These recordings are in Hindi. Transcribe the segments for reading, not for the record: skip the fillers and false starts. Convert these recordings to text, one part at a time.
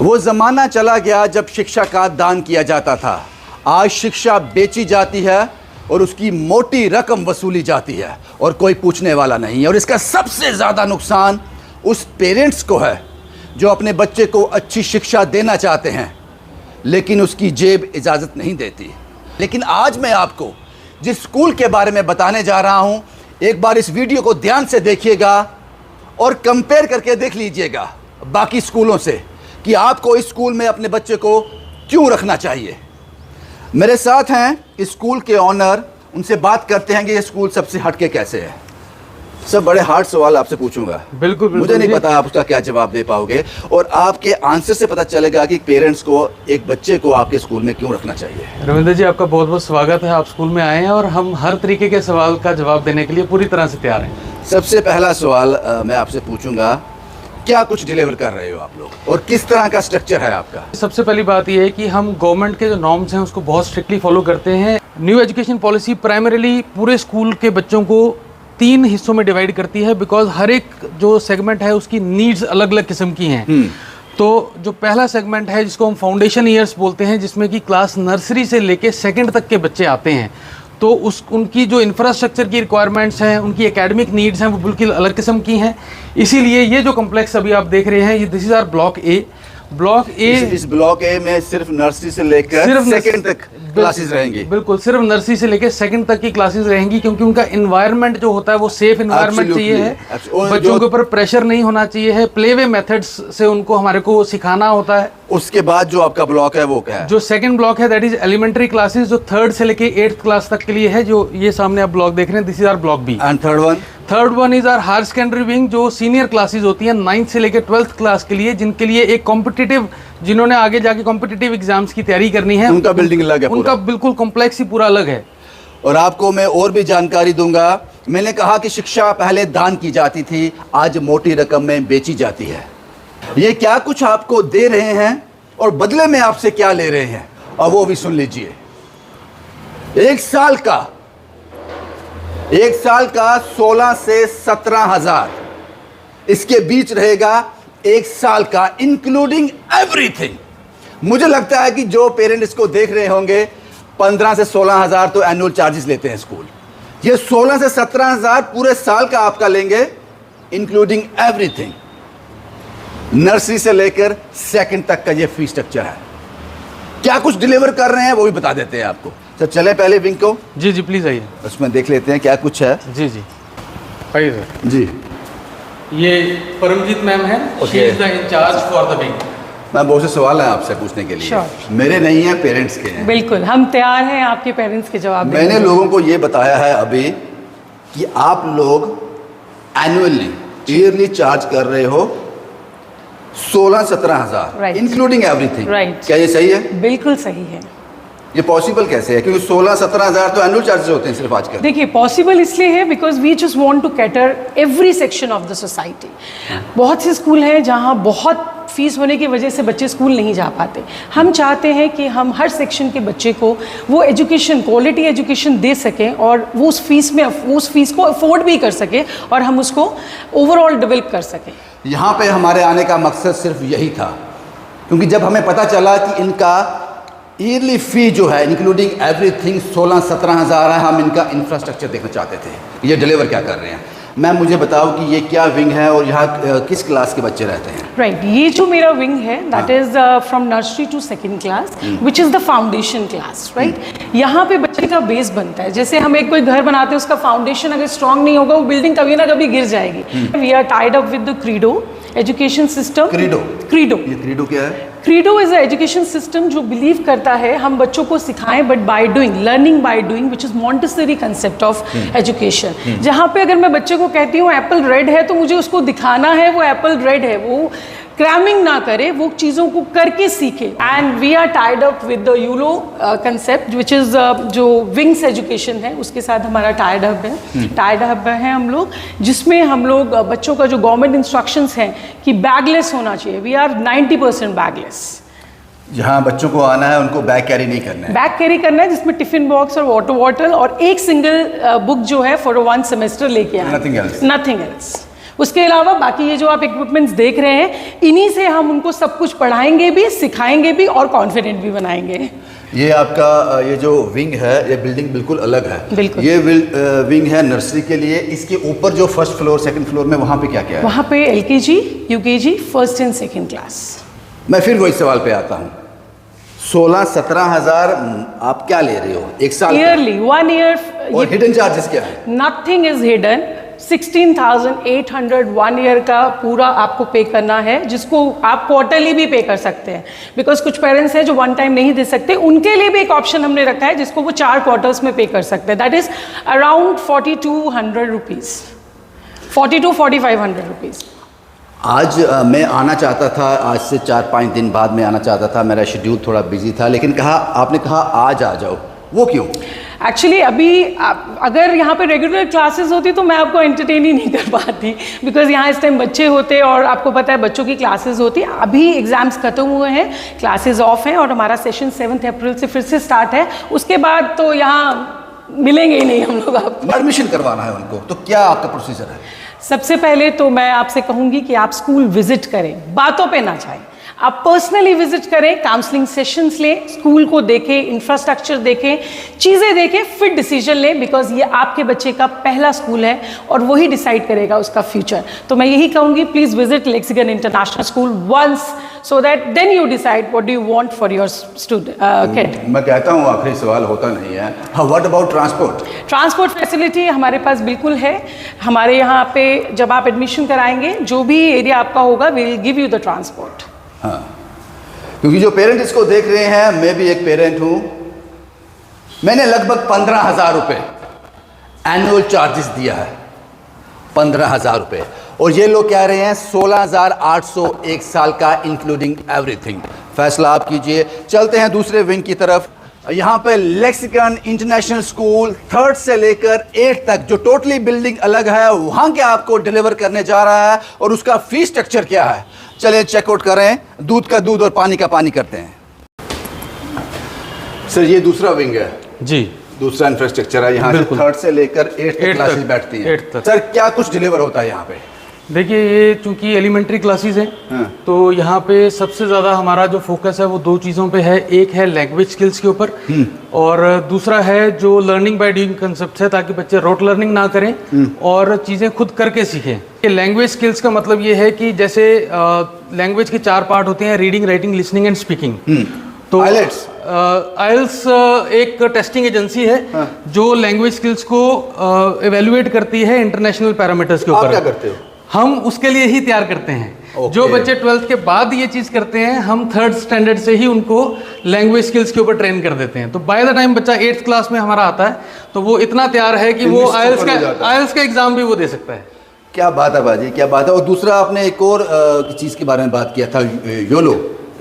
वो ज़माना चला गया जब शिक्षा का दान किया जाता था। आज शिक्षा बेची जाती है और उसकी मोटी रकम वसूली जाती है और कोई पूछने वाला नहीं है। और इसका सबसे ज़्यादा नुकसान उस पेरेंट्स को है जो अपने बच्चे को अच्छी शिक्षा देना चाहते हैं लेकिन उसकी जेब इजाज़त नहीं देती। लेकिन आज मैं आपको जिस स्कूल के बारे में बताने जा रहा हूँ, एक बार इस वीडियो को ध्यान से देखिएगा और कंपेयर करके देख लीजिएगा बाकी स्कूलों से कि आपको इस स्कूल में अपने बच्चे को क्यों रखना चाहिए। मेरे साथ हैं इस स्कूल के ऑनर, उनसे बात करते हैं कि ये स्कूल सबसे हटके कैसे है। सब बड़े हार्ड सवाल आपसे पूछूंगा। बिल्कुल मुझे नहीं पता आप उसका क्या जवाब दे पाओगे और आपके आंसर से पता चलेगा कि पेरेंट्स को एक बच्चे को आपके स्कूल में क्यों रखना चाहिए। रविंद्र जी, आपका बहुत बहुत स्वागत है। आप स्कूल में आए हैं और हम हर तरीके के सवाल का जवाब देने के लिए पूरी तरह से तैयार हैं। सबसे पहला सवाल मैं आपसे पूछूंगा, क्या कुछ डिलीवर कर रहे हो आप लोग और किस तरह का स्ट्रक्चर है आपका? सबसे पहली बात यह है कि हम गवर्नमेंट के जो नॉर्म्स हैं उसको बहुत स्ट्रिक्टली फॉलो करते हैं। न्यू एजुकेशन पॉलिसी प्राइमरीली पूरे स्कूल के बच्चों को 3 हिस्सों में डिवाइड करती है, बिकॉज हर एक जो सेगमेंट है उसकी नीड्स अलग अलग किस्म की हैं। तो जो पहला सेगमेंट है जिसको हम फाउंडेशन ईयर्स बोलते हैं, जिसमें कि क्लास नर्सरी से लेके 2nd तक के बच्चे आते हैं, तो उनकी जो इंफ्रास्ट्रक्चर की रिक्वायरमेंट्स हैं, उनकी एकेडमिक नीड्स हैं, वो बिल्कुल अलग किस्म की हैं। इसीलिए ये जो कॉम्प्लेक्स अभी आप देख रहे हैं, ये this is our block A. Block A, इस ब्लॉक ए में सिर्फ नर्सरी से लेकर 2nd तक क्लासेस रहेंगी। बिल्कुल, सिर्फ नर्सरी से लेकर 2nd तक की क्लासेस रहेंगी, क्योंकि उनका एनवायरनमेंट जो होता है वो सेफ एनवायरनमेंट चाहिए है। बच्चों के ऊपर प्रेशर नहीं होना चाहिए है। प्ले वे मेथड्स से उनको हमारे को सिखाना होता है। उसके बाद जो आपका ब्लॉक है वो क्या है? जो 2nd ब्लॉक है दैट इज एलिमेंट्री क्लासेस, जो 3rd से लेके 8th क्लास तक के लिए है। जो ये सामने आप ब्लॉक देख रहे हैं, this is our block B. And third one is our higher secondary wing, जो सीनियर क्लासेस होती हैं 9th से लेकर 12th क्लास के लिए, जिनके लिए एक कॉम्पिटिटिव, जिन्होंने आगे जाके कॉम्पिटिटिव एग्जाम्स की तैयारी करनी है, उनका बिल्डिंग अलग है, उनका बिल्कुल कॉम्प्लेक्स ही पूरा अलग है। और आपको मैं और भी जानकारी दूंगा। मैंने कहा कि शिक्षा पहले दान की जाती थी, आज मोटी रकम में बेची जाती है। ये क्या कुछ आपको दे रहे हैं और बदले में आपसे क्या ले रहे हैं, और वो भी सुन लीजिए। एक साल का 16 से 17 हजार, इसके बीच रहेगा एक साल का, इंक्लूडिंग एवरीथिंग। मुझे लगता है कि जो पेरेंट इसको देख रहे होंगे, 15 से 16 हजार तो एनुअल चार्जेस लेते हैं स्कूल। ये 16 से 17 हजार पूरे साल का आपका लेंगे, इंक्लूडिंग एवरीथिंग। नर्सरी से लेकर 2nd तक का ये फी स्ट्रक्चर है। क्या कुछ डिलीवर कर रहे हैं वो भी बता देते हैं आपको। तो चले पहले विंग को। जी जी, प्लीज आइए, उसमें देख लेते हैं क्या कुछ है। जी जी, आइए सर। जी, ये परमजीत मैम है, she is the incharge for the wing. मैं बहुत से सवाल हैं आपसे पूछने के लिए। मेरे नहीं है, पेरेंट्स के हैं। बिल्कुल, हम तैयार हैं आपके पेरेंट्स के जवाब देने। मैंने लोगों को ये बताया है अभी कि आप लोग एनुअली ईयरली चार्ज कर रहे हो 16-17 हजार, इंक्लूडिंग एवरीथिंग। क्या ये सही है? बिल्कुल सही है। ये पॉसिबल कैसे है? क्योंकि 16-17 हजार तो एनुअल चार्जेस होते हैं सिर्फ आजकल। देखिए, पॉसिबल इसलिए है because we just want to cater every section of the society. बहुत से स्कूल हैं जहां बहुत फीस होने की वजह से बच्चे स्कूल नहीं जा पाते। हम चाहते हैं कि हम हर सेक्शन के बच्चे को वो एजुकेशन, क्वालिटी एजुकेशन दे सकें और वो उस फीस को अफोर्ड भी कर सकें और हम उसको ओवरऑल डेवलप कर सकें। यहाँ पे हमारे आने का मकसद सिर्फ यही था, क्योंकि जब हमें पता चला कि इनका ईयरली फ़ी जो है इंक्लूडिंग एवरीथिंग 16-17 हज़ार है, हम इनका इंफ्रास्ट्रक्चर देखना चाहते थे, ये डिलीवर क्या कर रहे हैं। मैम मुझे बताओ कि ये क्या विंग है और यहाँ किस क्लास के बच्चे रहते हैं? राइट, ये जो मेरा विंग है that is from nursery to 2nd class, which is the foundation class. Right, यहाँ पे बच्चे का बेस बनता है। जैसे हम एक कोई घर बनाते हैं, उसका फाउंडेशन अगर स्ट्रांग नहीं होगा, वो बिल्डिंग कभी ना कभी गिर जाएगी। We are tied up with the Kreedo education system. Kreedo ये क्रीडो क्या है? Kreedo is a education system जो बिलीव करता है हम बच्चों को सिखाएं but by doing, learning by doing, which is Montessori concept of education. जहाँ पे अगर मैं बच्चे को कहती हूँ एप्पल रेड है, तो मुझे उसको दिखाना है वो एप्पल रेड है, वो क्रैमिंग ना करे, वो चीज़ों को करके सीखे। And we are tied up with the यूलो कंसेप्ट विच इज़ जो विंग्स एजुकेशन है, उसके साथ हमारा टाइड अप है हम लोग, जिसमें हम लोग बच्चों का जो गवर्नमेंट इंस्ट्रक्शंस हैं कि बैगलेस होना चाहिए। We are 90% bagless. जहाँ बच्चों को आना है उनको बैग कैरी नहीं करना है। बैग कैरी करना है, जिसमें टिफिन बॉक्स और वाटर बॉटल और एक सिंगल बुक जो है फॉर 1 सेमेस्टर लेके आना। Nothing else. उसके अलावा बाकी ये जो आप इक्विपमेंट्स देख रहे हैं, इन्हीं से हम उनको सब कुछ पढ़ाएंगे भी, सिखाएंगे भी और कॉन्फिडेंट भी बनाएंगे। ये आपका ये जो विंग है, ये बिल्डिंग बिल्कुल अलग है। बिल्कुल। ये विंग है नर्सरी के लिए। इसके ऊपर जो फर्स्ट फ्लोर सेकंड फ्लोर में वहाँ पे क्या क्या है? वहाँ पे LKG, UKG, first and second class. मैं फिर वही सवाल पे आता हूँ, 16-17 हज़ार आप क्या ले रही हो एक साल का? Yearly, 1 year. और हिडन चार्जेस क्या है? Nothing is hidden. 16,800 1 ईयर का पूरा आपको पे करना है, जिसको आप क्वार्टरली भी पे कर सकते हैं, बिकॉज कुछ पेरेंट्स हैं जो वन टाइम नहीं दे सकते, उनके लिए भी एक ऑप्शन हमने रखा है जिसको वो 4 क्वार्टर्स में पे कर सकते हैं। That is around 4200 rupees, 42-4500 rupees. आज मैं आना चाहता था, आज से 4-5 दिन बाद मैं आना चाहता था, मेरा शेड्यूल थोड़ा बिजी था, लेकिन आपने कहा आज आ जाओ, वो क्यों? एक्चुअली अभी अगर यहाँ पे रेगुलर क्लासेस होती तो मैं आपको एंटरटेन ही नहीं कर पाती, बिकॉज यहाँ इस टाइम बच्चे होते और आपको पता है बच्चों की क्लासेस होती। अभी एग्जाम्स खत्म हुए हैं, क्लासेस ऑफ हैं और हमारा सेशन 7 अप्रैल से फिर से स्टार्ट है। उसके बाद तो यहाँ मिलेंगे ही नहीं हम लोग। आपको एडमिशन करवाना है उनको, तो क्या आपका प्रोसीजर है? सबसे पहले तो मैं आपसे कहूँगी कि आप स्कूल विजिट करें, बातों पे ना जाएं। आप पर्सनली विजिट करें, काउंसलिंग सेशंस लें, स्कूल को देखें, इंफ्रास्ट्रक्चर देखें, चीज़ें देखें, फिर डिसीजन लें, बिकॉज ये आपके बच्चे का पहला स्कूल है और वही डिसाइड करेगा उसका फ्यूचर। तो मैं यही कहूँगी, please visit Lexicon international school once, so that then you decide what do you want for your kid. मैं कहता हूँ आखिरी सवाल होता नहीं है, what about transport? Transport facility हमारे पास बिल्कुल है। हमारे यहाँ पे जब आप एडमिशन कराएंगे, जो भी एरिया आपका होगा, we will give you the transport. हाँ, क्योंकि जो पेरेंट इसको देख रहे हैं, मैं भी एक पेरेंट हूँ, मैंने लगभग 15,000 रुपये एनुअल चार्जेस दिया है, 15,000 रुपये, और ये लोग कह रहे हैं 16,800 एक साल का इंक्लूडिंग एवरीथिंग। फैसला आप कीजिए। चलते हैं दूसरे विंग की तरफ। यहाँ पे लेक्सिकन इंटरनेशनल स्कूल 3rd से लेकर 8th तक, जो टोटली बिल्डिंग अलग है, वहाँ क्या आपको डिलीवर करने जा रहा है और उसका फीस स्ट्रक्चर क्या है, चलिए चेकआउट करें। दूध का दूध और पानी का पानी करते हैं। सर ये दूसरा विंग है जी, दूसरा इंफ्रास्ट्रक्चर है, यहाँ से 3rd से लेकर 8th तक क्लासेस बैठती हैं। 8th तक। सर क्या कुछ डिलीवर होता है यहाँ पे? देखिए, ये चूंकि एलिमेंट्री क्लासेस हैं, हाँ। तो यहाँ पे सबसे ज़्यादा हमारा जो फोकस है वो 2 चीज़ों पे है। एक है लैंग्वेज स्किल्स के ऊपर, और दूसरा है जो लर्निंग बाय डूइंग कंसेप्ट है, ताकि बच्चे रोट लर्निंग ना करें और चीज़ें खुद करके सीखें। लैंग्वेज स्किल्स का मतलब ये है कि जैसे लैंग्वेज के 4 पार्ट होते हैं, reading, writing, listening and speaking. तो आइल्स एक टेस्टिंग एजेंसी है, हाँ। जो लैंग्वेज स्किल्स को एवेल्युएट करती है इंटरनेशनल पैरामीटर्स के ऊपर। आप क्या करते हो? हम उसके लिए ही तैयार करते हैं। Okay. जो बच्चे 12th के बाद ये चीज़ करते हैं, हम 3rd स्टैंडर्ड से ही उनको लैंग्वेज स्किल्स के ऊपर ट्रेन कर देते हैं। तो बाय द टाइम बच्चा 8th क्लास में हमारा आता है, तो वो इतना तैयार है कि वो आइल्स का एग्जाम भी वो दे सकता है। क्या बात है बाजी, क्या बात है। और दूसरा आपने एक और चीज़ के बारे में बात किया था,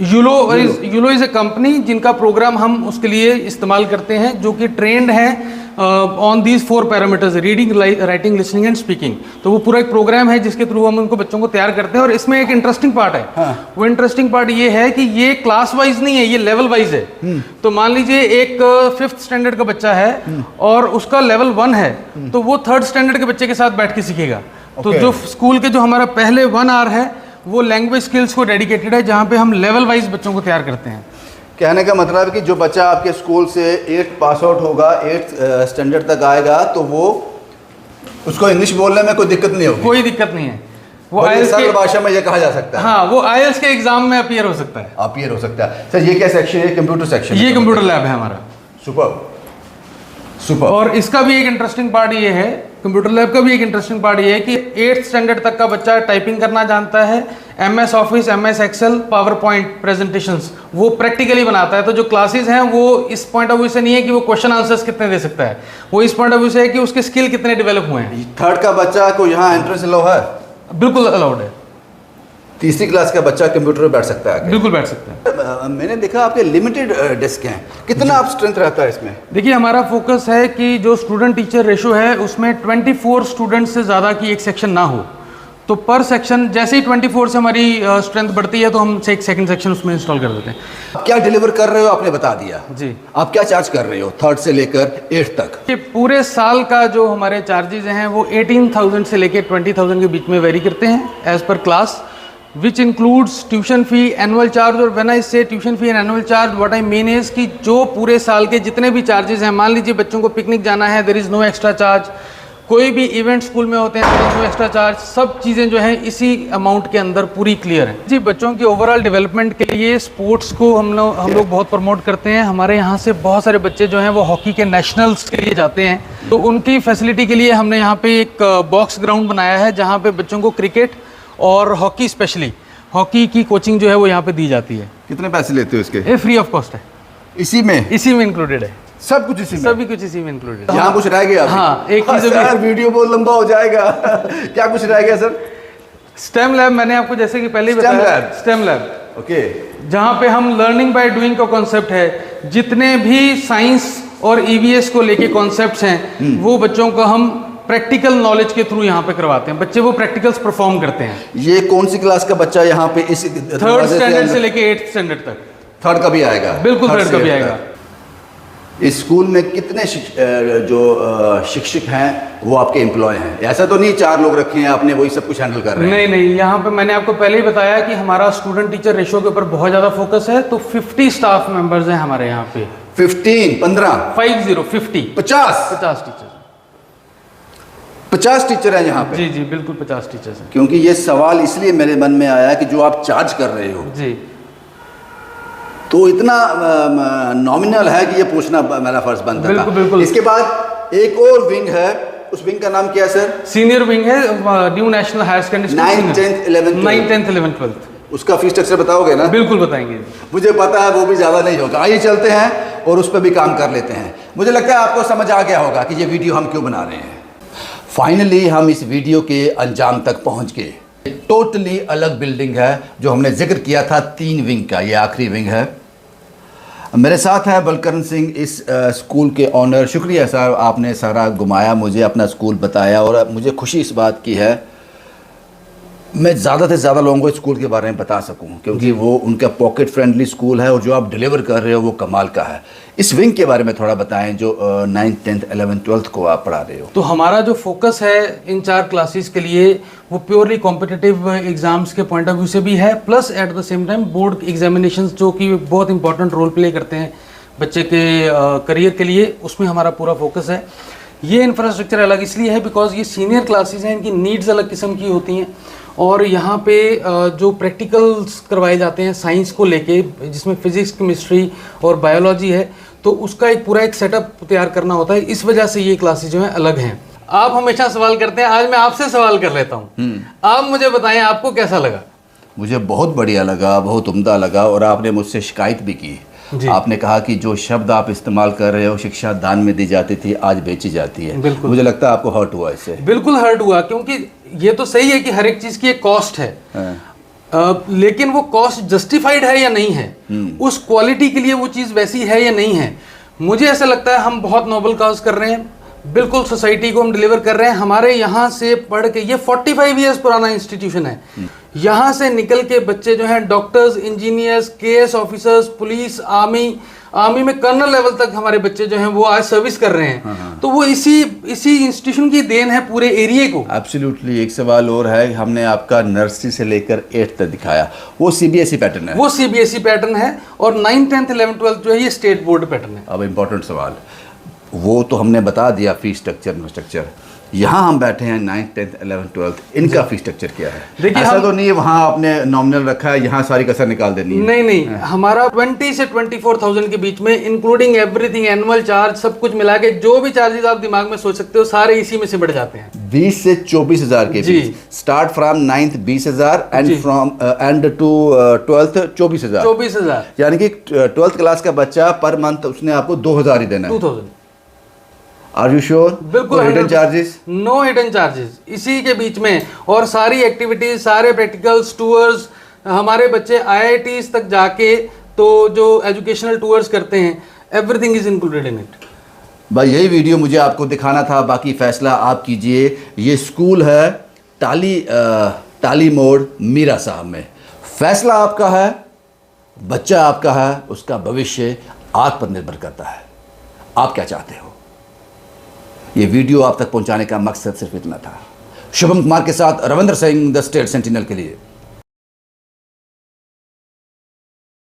यूलो इज ए कंपनी जिनका प्रोग्राम हम उसके लिए इस्तेमाल करते हैं, जो कि ट्रेंड है on these 4 parameters, reading, writing, listening and speaking. तो वो पूरा एक प्रोग्राम है जिसके थ्रू हम उनको बच्चों को तैयार करते हैं। और इसमें एक इंटरेस्टिंग पार्ट है, हाँ। वो इंटरेस्टिंग पार्ट ये है कि ये क्लास वाइज नहीं है, ये लेवल वाइज है। तो मान लीजिए एक 5th स्टैंडर्ड का बच्चा है और उसका लेवल 1 है, तो वो 3rd स्टैंडर्ड के बच्चे के साथ बैठ के सीखेगा। तो जो स्कूल के जो हमारा पहले 1 आवर है, वो लैंग्वेज स्किल्स को डेडिकेटेड है, जहाँ पे हम लेवल वाइज बच्चों को तैयार करते हैं। कहने का मतलब है कि जो बच्चा आपके स्कूल से 8th पास आउट होगा, 8th स्टैंडर्ड तक आएगा, तो वो उसको इंग्लिश बोलने में कोई दिक्कत नहीं होगी? कोई दिक्कत नहीं है। वो आईएलटीएस सरल भाषा में ये कहा जा सकता है। हाँ, वो आईएलटीएस के एग्जाम में अपीयर हो सकता है। अपीयर हो सकता है। सर ये क्या सेक्शन है? Computer section? ये कंप्यूटर लैब है हमारा। सुपर। और इसका भी एक इंटरेस्टिंग पार्ट ये है, कंप्यूटर लैब का भी एक इंटरेस्टिंग पार्ट ये है कि 8th स्टैंडर्ड तक का बच्चा टाइपिंग करना जानता है, MS office, MS Excel, PowerPoint presentations वो प्रैक्टिकली बनाता है। तो जो क्लासेस हैं वो इस पॉइंट ऑफ व्यू से नहीं है कि वो क्वेश्चन आंसर्स कितने दे सकता है, वो इस पॉइंट ऑफ व्यू से है कि उसके स्किल कितने डेवलप हुए हैं। 3rd का बच्चा को यहाँ एंट्रेंस अलाउ है? बिल्कुल अलाउड है। 3री क्लास का बच्चा कंप्यूटर पे बैठ सकता है? बिल्कुल बैठ सकता है। मैंने देखा आपके लिमिटेड डेस्क हैं, कितना आप स्ट्रेंथ रहता है इसमें? देखिए, हमारा फोकस है कि जो स्टूडेंट टीचर रेशो है उसमें 24 स्टूडेंट से ज़्यादा की एक सेक्शन ना हो। तो पर सेक्शन जैसे ही 24 से हमारी स्ट्रेंथ बढ़ती है तो हम एक सेकंड सेक्शन उसमें इंस्टॉल कर देते हैं। आप क्या डिलीवर कर रहे हो आपने बता दिया जी। आप क्या चार्ज कर रहे हो 3rd से लेकर 8th तक? ये पूरे साल का जो हमारे चार्जेज हैं वो 18,000 से लेकर 20,000 के बीच में वेरी करते हैं as per class, which includes tuition fee, annual charge. और when I say tuition fee and annual charge, what I mean is कि जो पूरे साल के जितने भी चार्जेस हैं, मान लीजिए बच्चों को पिकनिक जाना है, there is no extra charge, कोई भी इवेंट स्कूल में होते हैं, there is no extra charge, सब चीज़ें जो हैं इसी अमाउंट के अंदर पूरी क्लियर है जी। बच्चों की ओवरऑल डेवलपमेंट के लिए स्पोर्ट्स को हम लोग बहुत प्रमोट करते हैं। हमारे यहाँ से बहुत सारे बच्चे जो हैं वो हॉकी के नेशनल्स के लिए जाते हैं, तो उनकी फैसिलिटी के लिए हमने यहाँ पे एक बॉक्स ग्राउंड बनाया है जहाँ पे बच्चों को क्रिकेट और हॉकी, स्पेशली हॉकी की कोचिंग जो है वो यहाँ पे दी जाती है। कितने पैसे लेते हो इसके? ये फ्री ऑफ कॉस्ट है, इसी में इंक्लूडेड है, सब कुछ इसी में? सभी कुछ इसी में इंक्लूडेड है। यहाँ कुछ रह गया? हाँ, एक चीज सर वीडियो बहुत लंबा हो जाएगा। क्या कुछ रह गया सर? स्टेम लैब, मैंने आपको जैसे कि पहले ही बताया, स्टेम लैब, ओके, जहाँ पे हम लर्निंग बाय डूइंग का कॉन्सेप्ट है। जितने भी साइंस और ईवीएस को लेके कॉन्सेप्ट्स हैं वो बच्चों को हम प्रैक्टिकल नॉलेज के थ्रू यहाँ पे करवाते हैं, बच्चे वो प्रैक्टिकल्स परफॉर्म करते हैं। ये कौन सी क्लास का बच्चा यहाँ पे इस 3rd स्टैंडर्ड से लेके 8th स्टैंडर्ड तक? 3rd का भी आएगा? बिल्कुल 3rd का भी आएगा। इस स्कूल में कितने शिक्षक हैं वो आपके एम्प्लॉय हैं? ऐसा तो नहीं 4 लोग रखे हैं आपने वही सब कुछ हैंडल कर रहे हैं? नहीं, यहाँ पे मैंने आपको पहले ही बताया कि हमारा स्टूडेंट टीचर रेशियो के ऊपर बहुत ज़्यादा फोकस है, तो 50 स्टाफ मेंबर्स हैं हमारे यहाँ पे। 15 50 टीचर 50 टीचर हैं यहाँ पे? जी, बिल्कुल 50 टीचर्स हैं। क्योंकि ये सवाल इसलिए मेरे मन में आया कि जो आप चार्ज कर रहे हो जी, तो इतना नॉमिनल है कि ये पूछना मेरा फर्ज बनता था। बिल्कुल। इसके बाद एक और विंग है, उस विंग का नाम क्या है सर? सीनियर विंग है, new national higher secondary school, 9th 10th 11th 12th। उसका फीस स्ट्रक्चर बताओगे ना? बिल्कुल बताएंगे। मुझे पता है वो भी ज़्यादा नहीं होगा। आइए चलते हैं और उस पर भी काम कर लेते हैं। मुझे लगता है आपको समझ आ गया होगा कि ये वीडियो हम क्यों बना रहे हैं। फाइनली हम इस वीडियो के अंजाम तक पहुंच गए। टोटली अलग बिल्डिंग है जो हमने जिक्र किया था 3 विंग का, ये आखिरी विंग है। मेरे साथ है बलकरण सिंह, इस स्कूल के ऑनर। शुक्रिया सर, आपने सारा घुमाया, मुझे अपना स्कूल बताया और मुझे खुशी इस बात की है मैं ज़्यादा से ज़्यादा लोगों को इस स्कूल के बारे में बता सकूं, क्योंकि वो उनका पॉकेट फ्रेंडली स्कूल है और जो आप डिलीवर कर रहे हो वो कमाल का है। इस विंग के बारे में थोड़ा बताएं जो 9th 10th 11th 12th को आप पढ़ा रहे हो। तो हमारा जो फोकस है इन 4 क्लासेस के लिए वो प्योरली कॉम्पिटिटिव एग्जाम्स के पॉइंट ऑफ व्यू से भी है, plus at the same time board examinations जो कि बहुत इंपॉर्टेंट रोल प्ले करते हैं बच्चे के करियर के लिए, उसमें हमारा पूरा फोकस है। ये इंफ्रास्ट्रक्चर अलग इसलिए है बिकॉज ये सीनियर क्लासेस हैं, इनकी नीड्स अलग किस्म की होती हैं और यहाँ पे जो प्रैक्टिकल्स करवाए जाते हैं साइंस को लेके, जिसमें फिजिक्स, केमिस्ट्री और बायोलॉजी है, तो उसका एक सेटअप तैयार करना होता है। इस वजह से ये क्लासेस जो हैं अलग हैं। आप हमेशा सवाल करते हैं, आज मैं आपसे सवाल कर लेता हूँ। आप मुझे बताएं आपको कैसा लगा? मुझे बहुत बढ़िया लगा, बहुत उम्दा लगा। और आपने मुझसे शिकायत भी की, आपने कहा कि जो शब्द आप इस्तेमाल कर रहे हो, शिक्षा दान में दी जाती थी, आज बेची जाती है। बिल्कुल। मुझे लगता है आपको हर्ट हुआ इससे। बिल्कुल हर्ट हुआ, क्योंकि ये तो सही है कि हर एक चीज की एक कॉस्ट है, लेकिन वो कॉस्ट जस्टिफाइड है या नहीं है, उस क्वालिटी के लिए वो चीज वैसी है या नहीं है। मुझे ऐसा लगता है हम बहुत नोबल काज कर रहे हैं, बिल्कुल सोसाइटी को हम डिलीवर कर रहे हैं। हमारे यहाँ से पढ़ के, ये 45 ईयर्स पुराना इंस्टीट्यूशन है, यहाँ से निकल के बच्चे जो हैं डॉक्टर्स, इंजीनियर्स, केएस ऑफिसर्स, पुलिस, आर्मी में कर्नल लेवल तक हमारे बच्चे जो हैं वो आज सर्विस कर रहे हैं। तो वो इसी इंस्टीट्यूशन की देन है पूरे एरिया को। एब्सोल्युटली। एक सवाल और है, हमने आपका नर्सरी से लेकर 8th तक दिखाया, वो सीबीएसई पैटर्न है? वो सीबीएसई पैटर्न है और 9th 10th 11th 12th जो है ये स्टेट बोर्ड पैटर्न है। अब इम्पोर्टेंट सवाल, वो तो हमने बता दिया फीस स्ट्रक्चर। यहाँ हम बैठे हैं 9th 10th 11th 12th, इनका फीस स्ट्रक्चर क्या है? देखिए, ऐसा तो नहीं है वहाँ आपने नॉमिनल रखा है, यहाँ सारी कसर निकाल देनी है? नहीं, हमारा 20 से 24,000 के बीच में, इंक्लूडिंग एवरीथिंग, एनुअल चार्ज, सब कुछ मिला के जो भी चार्जेस आप दिमाग में सोच सकते हो सारे इसी में से बढ़ जाते हैं। 20 से 24,000 के बीच, start from 9th 20,000 and to 12th 24,000। यानी कि 12th क्लास का बच्चा पर मंथ उसने आपको 2,000 ही देना है। 2,000। Are you sure? बिल्कुल। Hidden charges? No hidden charges, इसी के बीच में। और सारी एक्टिविटीज, सारे प्रैक्टिकल्स, टूर्स, हमारे बच्चे IITs तक जाके तो जो एजुकेशनल टूर्स करते हैं, everything is included in it. भाई यही वीडियो मुझे आपको दिखाना था, बाकी फैसला आप कीजिए। ये स्कूल है टाली मोड़ मीरा साहब में। फैसला आपका है, बच्चा आपका है, उसका भविष्य आप पर निर्भर करता है। आप क्या चाहते हो? ये वीडियो आप तक पहुंचाने का मकसद सिर्फ इतना था। शुभम कुमार के साथ Ravindra Singh, the state sentinel के लिए।